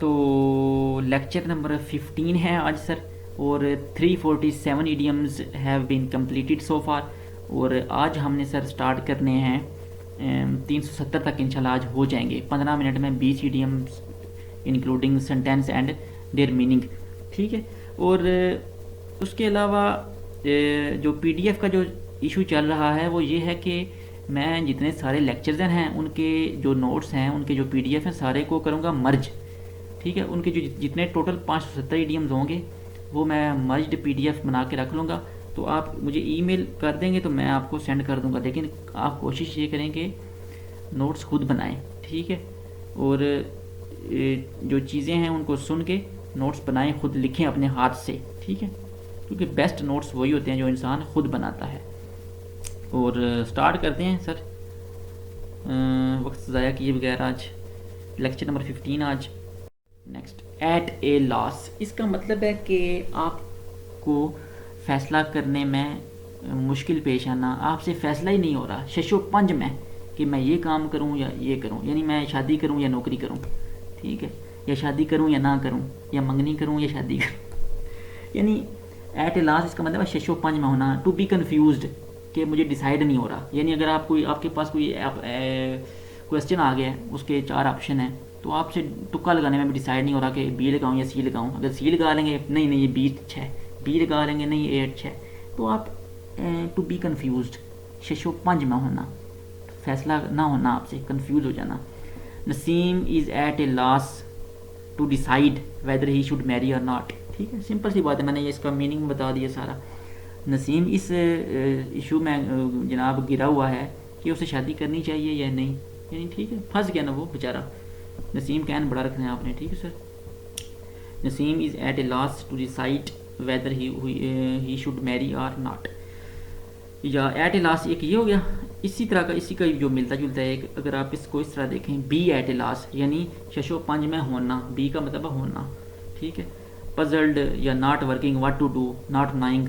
تو lecture number 15 ہے آج سر، اور 347 idioms have been completed so far, اور آج ہم نے سر سٹارٹ کرنے ہیں 370 تک انشاءاللہ آج ہو جائیں گے 15 منٹ میں 20 idioms including sentence and their meaning, ٹھیک ہے۔ اور اس کے علاوہ جو پی ڈی ایف کا جو ایشو چل رہا ہے وہ یہ ہے کہ میں جتنے سارے لیکچرز ہیں ان کے جو نوٹس ہیں ان کے جو پی ڈی ایف ہیں سارے کو کروں گا مرج، ٹھیک ہے۔ ان کے جو جتنے ٹوٹل 570 ایڈیمز ہوں گے وہ میں مرجڈ پی ڈی ایف بنا کے رکھ لوں گا، تو آپ مجھے ای میل کر دیں گے تو میں آپ کو سینڈ کر دوں گا، لیکن آپ کوشش یہ کریں کہ نوٹس خود بنائیں، ٹھیک ہے۔ اور جو چیزیں ہیں ان کو سن کے نوٹس بنائیں، خود لکھیں اپنے ہاتھ سے، ٹھیک ہے، کیونکہ بیسٹ نوٹس وہی ہوتے ہیں جو انسان خود بناتا ہے۔ اور سٹارٹ کرتے ہیں سر، وقت ضائع کیے بغیر آج لیکچر نمبر 15 آج۔ نیکسٹ، ایٹ اے لاس، اس کا مطلب ہے کہ آپ کو فیصلہ کرنے میں مشکل پیش آنا، آپ سے فیصلہ ہی نہیں ہو رہا شش و پنج میں کہ میں یہ کام کروں یا یہ کروں، یعنی میں شادی کروں یا نوکری کروں، ٹھیک ہے، یا شادی کروں یا نہ کروں، یا منگنی کروں یا شادی کروں، یعنی ایٹ اے لاس اس کا مطلب ہے شش و پنج میں ہونا، ٹو بی کنفیوزڈ، کہ مجھے ڈیسائیڈ نہیں ہو رہا۔ یعنی اگر آپ کے پاس کوئی کویسچن آ گیا ہے، اس کے 4 آپشن ہیں، تو آپ سے ٹکا لگانے میں بھی ڈیسائیڈ نہیں ہو رہا کہ بی لگاؤں یا سی لگاؤں۔ اگر سی لگا لیں گے نہیں یہ بی اچھا ہے، بی لگا لیں گے نہیں اے اچھا ہے، تو آپ ٹو بی کنفیوزڈ، شش و پنج میں ہونا، فیصلہ نہ ہونا، آپ سے کنفیوز ہو جانا۔ Naseem is at a loss to decide whether he should marry or not, ٹھیک ہے، سمپل سی بات ہے، میں نے اس کا میننگ بتا دیا سارا۔ نسیم اس ایشو میں جناب گرا ہوا ہے کہ اسے شادی کرنی چاہیے یا نہیں، یعنی ٹھیک ہے، پھنس گیا نا وہ بیچارہ۔ نسیم کین بڑا رکھنا ہے آپ نے، ٹھیک ہے sir. Naseem is at a loss to decide whether he should marry or not, یا ایٹ اے لاس ایک یہ ہو گیا۔ اسی طرح کا اسی کا جو ملتا جلتا ہے ایک، اگر آپ اس کو اس طرح دیکھیں، بی ایٹ اے لاس یعنی شش و پنج میں ہونا، بی کا مطلب ہے ہونا، ٹھیک ہے۔ پزلڈ یا not working what to do, not knowing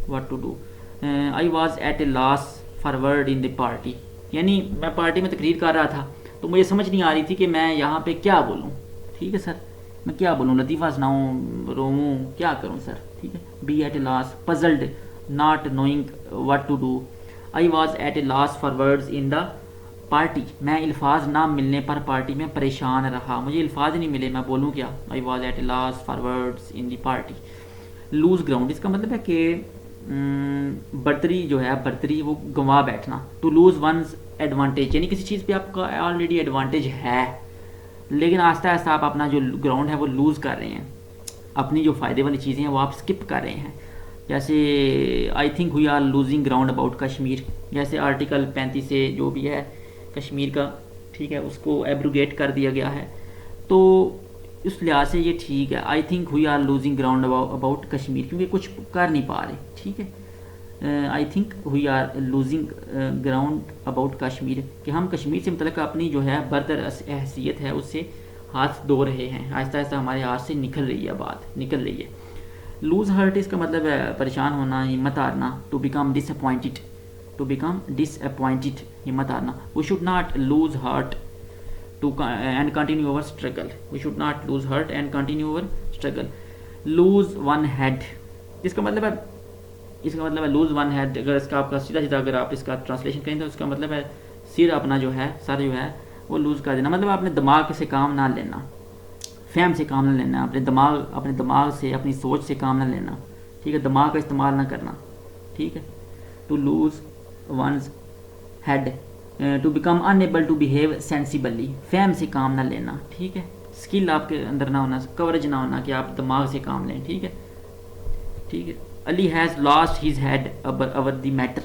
what to do. I was at a loss for word in the party، یعنی میں پارٹی میں تقریر کر رہا تھا تو مجھے سمجھ نہیں آ رہی تھی کہ میں یہاں پہ کیا بولوں، ٹھیک ہے سر، میں کیا بولوں، لطیفہ سناؤں، روؤں، کیا کروں سر، ٹھیک ہے۔ Be at a loss, puzzled, not knowing what to do, I was at a loss for words in the party, میں الفاظ نہ ملنے پر پارٹی میں پریشان رہا، مجھے الفاظ نہیں ملے، میں بولوں کیا، I was at a loss for words in the party. Lose ground, اس کا مطلب ہے کہ برتری جو ہے، برتری وہ گنوا بیٹھنا، ٹو لوز ونز ایڈوانٹیج، یعنی کسی چیز پہ آپ کا آلریڈی ایڈوانٹیج ہے لیکن آہستہ آہستہ آپ اپنا جو گراؤنڈ ہے وہ لوز کر رہے ہیں، اپنی جو فائدے والی چیزیں ہیں وہ آپ اسکپ کر رہے ہیں۔ جیسے I think we are losing ground about Kashmir, جیسے آرٹیکل 35 سے جو بھی ہے کشمیر کا، ٹھیک ہے، اس کو ایبروگیٹ کر دیا گیا ہے، تو اس لحاظ سے یہ ٹھیک ہے۔ I think we are losing ground about Kashmir, کیونکہ کچھ کر نہیں پا رہے، ٹھیک ہے۔ I think we are losing ground about Kashmir, کہ ہم کشمیر سے متعلق اپنی جو ہے برتر حیثیت ہے اس سے ہاتھ دھو رہے ہیں، آہستہ آہستہ ہمارے ہاتھ سے نکل رہی ہے، بات نکل رہی ہے۔ لوز ہرٹ، اس کا مطلب ہے پریشان ہونا، ہمت ہارنا، ٹو بیکم ڈس اپوائنٹڈ، ہمت ہارنا۔ We should not lose heart and continue our struggle، we should not lose heart and continue our struggle۔ lose one head، اس کا مطلب ہے lose one head، اگر اس کا آپ کا سیدھا اگر آپ اس کا ٹرانسلیشن کریں تو اس کا مطلب ہے سر اپنا جو ہے، سر جو ہے وہ لوز کر دینا، مطلب اپنے دماغ سے کام نہ لینا، فہم سے کام نہ لینا، اپنے دماغ سے، اپنی سوچ سے کام نہ لینا، ٹھیک ہے، دماغ کا استعمال نہ کرنا، ٹھیک ہے۔ to lose one's head، to become unable to behave sensibly, فہم سے کام نہ لینا، ٹھیک ہے، اسکل آپ کے اندر نہ ہونا، کوریج نہ ہونا کہ آپ دماغ سے کام لیں، ٹھیک ہے، ٹھیک ہے۔ Ali has lost his head over the matter,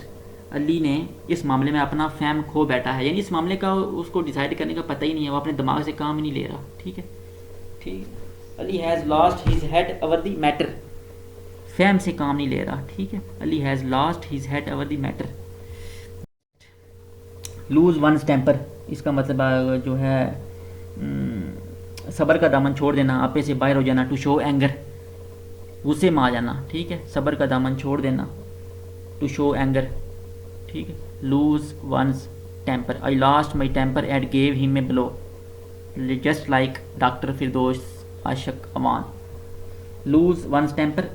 Ali نے اس معاملے میں اپنا فہم کھو بیٹھا ہے، یعنی اس معاملے کا اس کو ڈیسائیڈ کرنے کا پتہ ہی نہیں ہے، وہ اپنے دماغ سے کام ہی نہیں لے رہا، ٹھیک ہے، ٹھیک۔ Ali has lost his head over the matter, فہم سے کام نہیں لے رہا، ٹھیک ہے۔ Ali has lost his head over the matter. Lose one's temper, اس کا مطلب جو ہے صبر کا دامن چھوڑ دینا، آپے سے باہر ہو جانا، ٹو شو اینگر، غصے میں آ جانا، ٹھیک ہے، صبر کا دامن چھوڑ دینا، ٹو شو اینگر، ٹھیک ہے۔ Lose one's temper. I lost my temper and gave him a blow, just like Dr. Firdosh Ashaq Aman. Lose one's temper,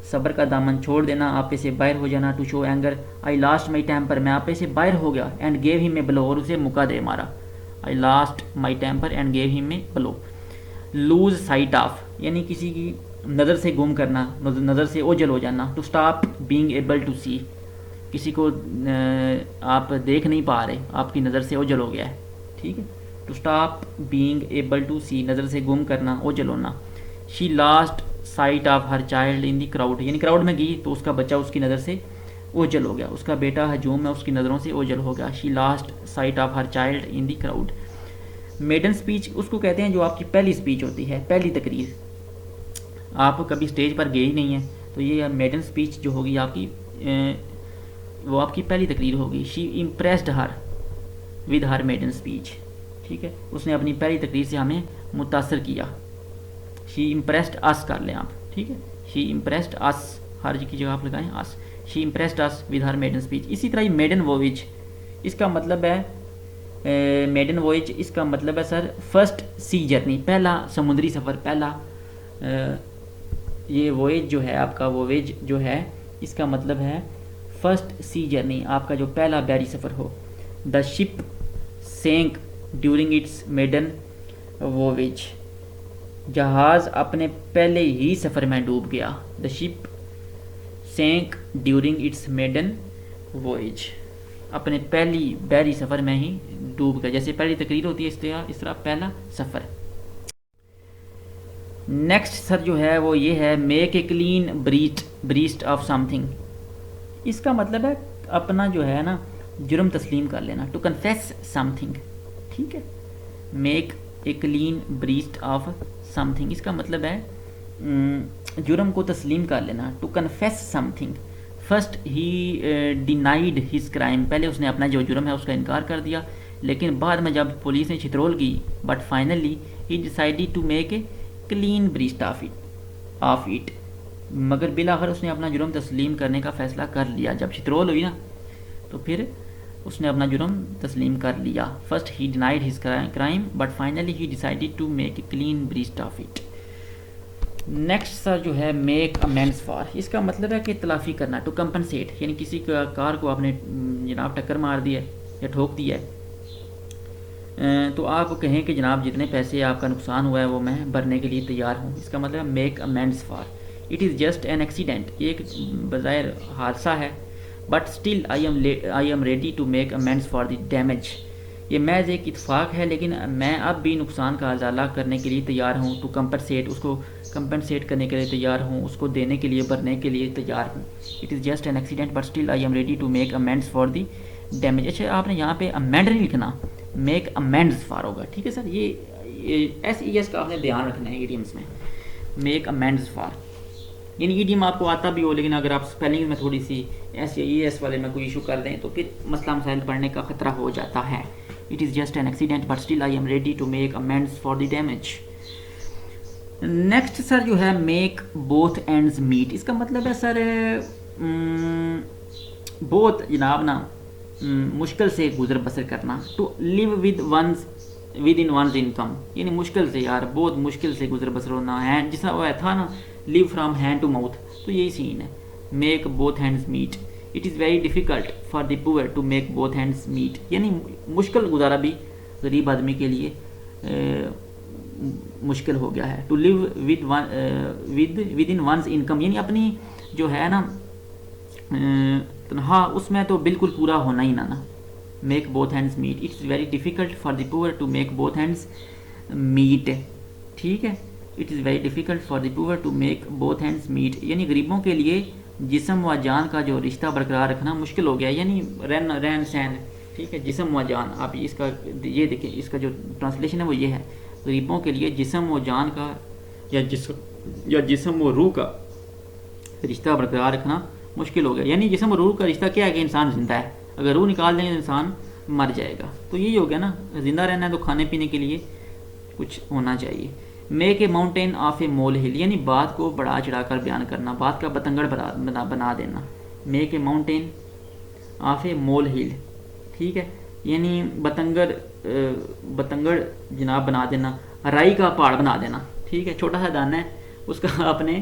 صبر کا دامن چھوڑ دینا, آپے سے باہر ہو جانا. To show anger, I lost my temper, میں آپے سے باہر ہو گیا. اینڈ گیو ہم اے بلو, اور اسے مکا دے مارا. I lost my temper and gave him a blow. Lose sight of, یعنی کسی کی نظر سے گم کرنا, نظر سے اوجھل ہو جانا. To stop being able to see, کسی کو آپ دیکھ نہیں پا رہے, آپ کی نظر سے اوجھل ہو گیا ہے. ٹھیک ہے, to stop being able to see, نظر سے گم کرنا, اوجھل ہونا. She lost sight of her child in the crowd, یعنی کراؤڈ میں گئی تو اس کا بچہ اس کی نظر سے اوجھل ہو گیا, اس کا بیٹا ہجوم میں اس کی نظروں سے اوجھل ہو گیا. She lost sight of her child in the crowd. Maiden speech اس کو کہتے ہیں جو آپ کی پہلی اسپیچ ہوتی ہے, پہلی تقریر. آپ کبھی اسٹیج پر گئے ہی نہیں ہیں تو یہ میڈن اسپیچ جو ہوگی آپ کی, وہ آپ کی پہلی تقریر ہوگی. She impressed her with her maiden speech. ٹھیک ہے, اس نے اپنی پہلی تقریر سے ہمیں متاثر کیا. شی امپریسڈ اس کر لیں آپ. ٹھیک ہے, شی امپریسڈ اس, ہر کی جگہ آپ لگائیں us. She impressed us with her maiden speech. اسی طرح میڈن وویج, اس کا مطلب ہے میڈن وویج, اس کا مطلب ہے سر فرسٹ سی جرنی, پہلا سمندری سفر. پہلا یہ وویج جو ہے آپ کا, وویج جو ہے اس کا مطلب ہے فرسٹ سی جرنی, آپ کا جو پہلا بحری سفر ہو. دا شپ سینک ڈیورنگ اٹس میڈن وویج, جہاز اپنے پہلے ہی سفر میں ڈوب گیا. دا شپ سینک ڈیورنگ اٹس میڈن وویج, اپنے پہلی بحری سفر میں ہی ڈوب گیا. جیسے پہلی تقریر ہوتی ہے اس طرح پہلا سفر. نیکسٹ سر جو ہے وہ یہ ہے make a clean breast of something. اس کا مطلب ہے اپنا جو ہے نا جرم تسلیم کر لینا. To confess something. ٹھیک ہے, make a clean breast of something, اس کا مطلب ہے جرم کو تسلیم کر لینا. To confess something. First he denied his crime, پہلے اس نے اپنا جو جرم ہے اس کا انکار کر دیا, لیکن بعد میں جب پولیس نے چھترول کی, but finally he decided to make a clean breast of it, مگر بالآخر اس نے اپنا جرم تسلیم کرنے کا فیصلہ کر لیا. جب چھترول ہوئی نا تو پھر اس نے اپنا جرم تسلیم کر لیا. First he denied his crime but finally he decided to make a clean breast of it. Next sir جو ہے میک امینڈس فار, اس کا مطلب ہے کہ تلافی کرنا. ٹو کمپنسیٹ, یعنی کسی کار کو آپ نے جناب ٹکر مار دی ہے یا ٹھوک دیا ہے, تو آپ کہیں کہ جناب جتنے پیسے آپ کا نقصان ہوا ہے وہ میں بھرنے کے لیے تیار ہوں. اس کا مطلب ہے make amends for. It is just an accident, یہ ایک بظاہر حادثہ ہے, but still I am ready to make amends for the damage. یہ محض ایک اتفاق ہے لیکن میں اب بھی نقصان کا ازالہ کرنے کے لیے تیار ہوں. ٹو کمپنسیٹ, اس کو کمپنسیٹ کرنے کے لیے تیار ہوں, اس کو دینے کے لیے بھرنے کے لیے تیار ہوں. It is just an accident but still I am ready to make amends for the damage. اچھا, آپ نے یہاں پہ امینڈ نہیں لکھنا, میک امینڈس فار ہوگا. ٹھیک ہے سر, یہ ایس ای ایس کا آپ نے دھیان رکھنا ہے ایڈیمس میں. میک امینڈس فار, یعنی ایڈیم آپ کو آتا بھی ہو لیکن اگر آپ اسپیلنگ میں تھوڑی سی ایس یا ای ایس والے میں کوئی ایشو کر دیں تو پھر مسئلہ مسائل پڑھنے کا خطرہ ہو جاتا ہے. It is just an accident but still I am ready to make amends for the damage. Next sir جو ہے میک بوتھ اینڈز میٹ. اس کا مطلب ہے سر بہت جناب نا مشکل سے گزر بسر کرنا. To live within one's income, یعنی مشکل سے یار بہت مشکل سے گزر بسر ہونا ہے. جس طرح وہ تھا نا live from hand to mouth, تو یہی سین ہے. Make both hands meet. It is very difficult for the poor to make both hands meet, یعنی مشکل گزارا بھی غریب آدمی کے لیے مشکل ہو گیا ہے. To live within one's income, یعنی اپنی جو ہے نا تنہا اس میں تو بالکل پورا ہونا ہی نا. Make both hands meet. It's very difficult for the poor to make both hands meet. ٹھیک ہے, it is very difficult for the poor to make both hands meet, یعنی غریبوں کے لیے جسم و جان کا جو رشتہ برقرار رکھنا مشکل ہو گیا, یعنی رہن سہن. ٹھیک ہے, جسم و جان, آپ اس کا یہ دیکھیں, اس کا جو ٹرانسلیشن ہے وہ یہ ہے, غریبوں کے لیے جسم و جان کا یا جسم و روح کا رشتہ برقرار رکھنا مشکل ہو گیا. یعنی جسم و روح کا رشتہ کیا ہے کہ انسان زندہ ہے, اگر روح نکال دیں تو انسان مر جائے گا. تو یہی ہو گیا نا, زندہ رہنا ہے تو کھانے پینے کے لیے کچھ ہونا چاہیے. Make a mountain of a molehill, یعنی بات کو بڑھا چڑھا کر بیان کرنا, بات کا بتنگڑ بنا دینا. Make a mountain of a molehill. ٹھیک ہے, یعنی بتنگڑ جناب بنا دینا، رائی کا پہاڑ بنا دینا، ٹھیک ہے، چھوٹا سا دانہ ہے اس کا آپ نے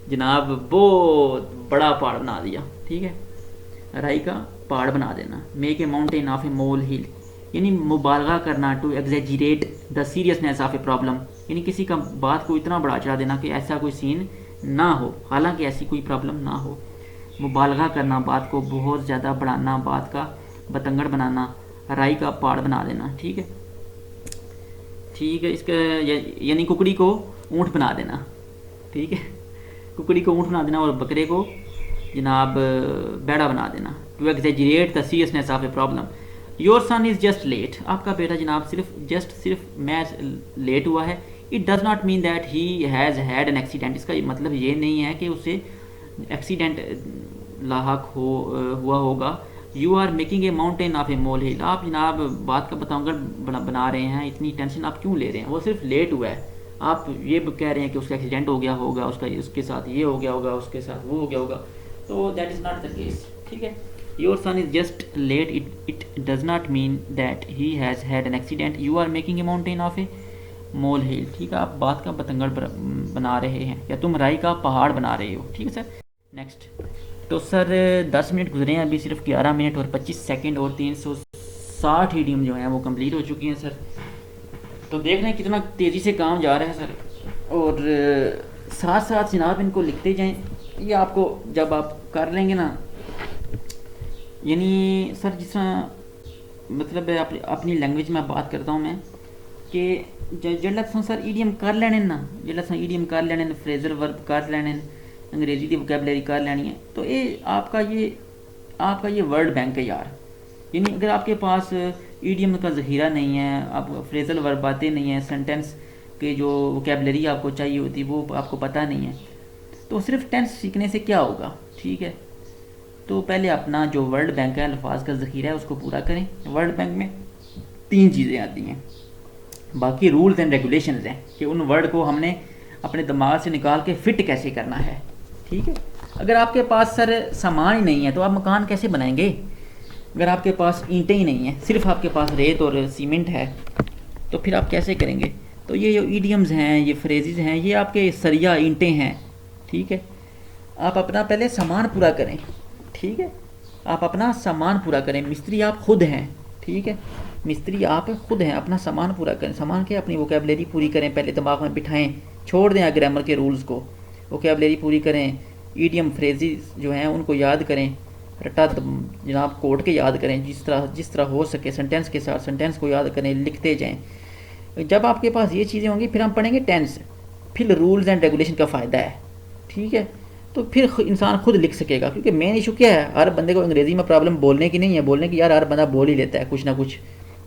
جناب بہت بڑا پہاڑ بنا دیا، ٹھیک ہے، رائی کا پہاڑ بنا دینا. Make a mountain of a molehill, یعنی مبالغہ کرنا، to exaggerate the seriousness of a problem, یعنی کسی کا بات کو اتنا بڑا چڑھا دینا کہ ایسا کوئی سین نہ ہو، حالانکہ ایسی کوئی پرابلم نہ ہو. مبالغہ کرنا، بات کو بہت زیادہ بڑھانا، بات کا بتنگڑ بنانا، رائی کا پہاڑ بنا دینا، ٹھیک ہے، ٹھیک ہے. اس کا یعنی ککڑی کو اونٹ بنا دینا، ٹھیک ہے، ککڑی کو اونٹ بنا دینا اور بکرے کو جناب بیڑا بنا دینا. To exaggerate the seriousness of a problem. Your son is just late, آپ کا بیٹا جناب صرف میں لیٹ ہوا ہے. It does not mean that he has had an accident, اس کا مطلب یہ نہیں ہے کہ اسے ایکسیڈنٹ لاحق ہوا ہوگا. You are making a mountain of a molehill, آپ جناب بات کا بتنگڑ بنا رہے ہیں، اتنی ٹینشن آپ کیوں لے رہے ہیں؟ وہ صرف لیٹ ہوا ہے، آپ یہ کہہ رہے ہیں کہ اس کا ایکسیڈنٹ ہو گیا ہوگا، اس کے ساتھ یہ ہو گیا ہوگا، اس کے ساتھ وہ ہو گیا ہوگا، تو that is not the case, ٹھیک ہے. Your son is just late, it does not mean that he has had an accident. You are making a mountain of a molehill, ٹھیک ہے، آپ بات کا بتنگڑ بنا رہے ہیں یا تم رائی کا پہاڑ بنا رہے ہو، ٹھیک ہے سر. نیکسٹ. تو سر 10 منٹ گزرے ہیں ابھی، صرف 11 منٹ اور 25 سیکنڈ اور 360 ایڈیم جو ہیں وہ کمپلیٹ ہو چکی ہیں سر. تو دیکھ رہے ہیں کتنا تیزی سے کام جا رہا ہے سر، اور ساتھ ساتھ جناب ان کو لکھتے جائیں. یہ آپ کو جب آپ کر لیں گے نا، یعنی سر جس طرح مطلب اپنی لینگویج میں بات کرتا ہوں میں کہ جڑا سر ایڈیم کر لینے نا، جڑا ایڈیم کر لینے، فریزر ورب کر لینے، انگریزی کی وکیبلری کر لینی ہے، تو یہ آپ کا یہ ورڈ بینک ہے یار. یعنی اگر آپ کے پاس ایڈیم کا ذخیرہ نہیں ہے، آپ فریزل ورب آتے نہیں ہیں، سینٹینس کے جو وکیبلری آپ کو چاہیے ہوتی وہ آپ کو پتہ نہیں ہے، تو صرف ٹینس سیکھنے سے کیا ہوگا، ٹھیک ہے. تو پہلے اپنا جو ورڈ بینک ہے، الفاظ کا ذخیرہ ہے، اس کو پورا کریں. ورڈ بینک میں 3 چیزیں آتی ہیں، باقی رولز اینڈ ریگولیشنز ہیں کہ ان ورڈ کو ہم نے اپنے دماغ سے نکال کے فٹ کیسے کرنا ہے، ٹھیک ہے. اگر آپ کے پاس سر سامان ہی نہیں ہے تو آپ مکان کیسے بنائیں گے؟ اگر آپ کے پاس اینٹیں ہی نہیں ہیں، صرف آپ کے پاس ریت اور سیمنٹ ہے، تو پھر آپ کیسے کریں گے؟ تو یہ جو ایڈیمز ہیں، یہ فریزز ہیں، یہ آپ کے سریا اینٹیں ہیں، ٹھیک ہے. آپ اپنا پہلے سامان پورا کریں، ٹھیک ہے، آپ اپنا سامان پورا کریں. مستری آپ خود ہیں، ٹھیک ہے، مستری آپ خود ہیں، اپنا سامان پورا کریں. سامان کے اپنی وکیبلری پوری کریں، پہلے دماغ میں بٹھائیں، چھوڑ دیں گرامر کے رولز کو، وکیبلری پوری کریں. ایڈیم فریزز جو ہیں ان کو یاد کریں، رٹا جناب کوٹ کے یاد کریں، جس طرح ہو سکے سنٹینس کے ساتھ سنٹینس کو یاد کریں، لکھتے جائیں. جب آپ کے پاس یہ چیزیں ہوں گی پھر ہم پڑھیں گے ٹینس، پھر رولز اینڈ ریگولیشن کا فائدہ ہے، ٹھیک ہے. تو پھر انسان خود لکھ سکے گا، کیونکہ مین ایشو کیا ہے، ہر بندے کو انگریزی میں پرابلم بولنے کی نہیں ہے، بولنے کی یار ہر بندہ بول ہی لیتا ہے کچھ نہ کچھ،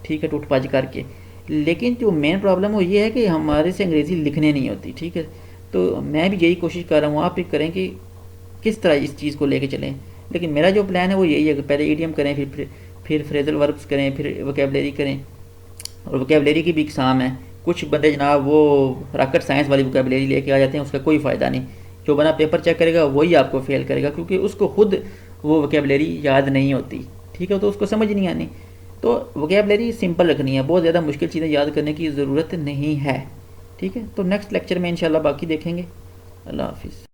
ٹھیک ہے، ٹوٹ پاج کر کے. لیکن جو مین پرابلم وہ یہ ہے کہ ہمارے سے انگریزی لکھنے نہیں ہوتی، ٹھیک ہے. تو میں بھی یہی کوشش کر رہا ہوں، آپ بھی کریں کہ کس طرح اس چیز کو لے کے چلیں. لیکن میرا جو پلان ہے وہ یہی ہے کہ پہلے ایڈیم کریں، پھر فریزل وربس کریں، پھر وکیبلری کریں. اور وکیبلری کی بھی اقسام ہے، کچھ بندے جناب وہ راکٹ سائنس والی وکیبلری لے کے آ جاتے ہیں، اس کا کوئی فائدہ نہیں. جو بندہ پیپر چیک کرے گا وہی آپ کو فیل کرے گا، کیونکہ اس کو خود وہ وکیبلری یاد نہیں ہوتی، ٹھیک ہے، تو اس کو سمجھ نہیں آنی. تو وکیبلری سمپل رکھنی ہے، بہت زیادہ مشکل چیزیں یاد کرنے کی ضرورت نہیں ہے، ٹھیک ہے. تو نیکسٹ لیکچر میں انشاءاللہ باقی دیکھیں گے. اللہ حافظ.